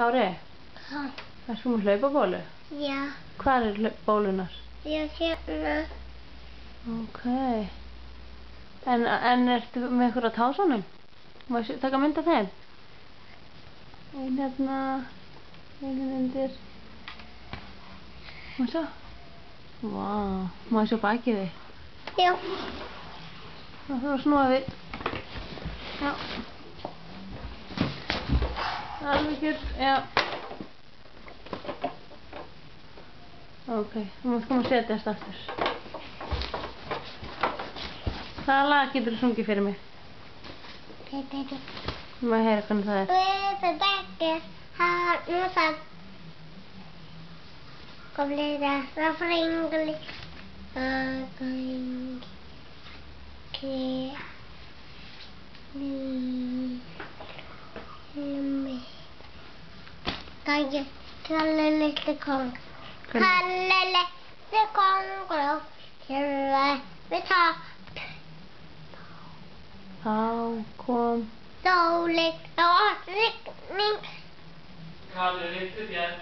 Kári, Ha, ertu með hlaupabólu? já, Hvar bólunar? ég hérna. Ok. En ertu með ykkur á tásunum? Má ég taka mynd af þeim? Ein hérna, einu undir. Má ég sjá? Vá, má ég sjá bakið þig? Já. Það þarf að snúa við. Já. Alveg kjört, já. Ok, þú mátt koma að setjast aftur. Hvaða lag getur þú sungið fyrir mig? Má ég heyra hvernig það er? Við þekkir hann og það. Kom lite refrängli. Kalle lite kong. Kalle lite kong. Við tapp. Þá kom Sólin og rigning. Kalle lite björn.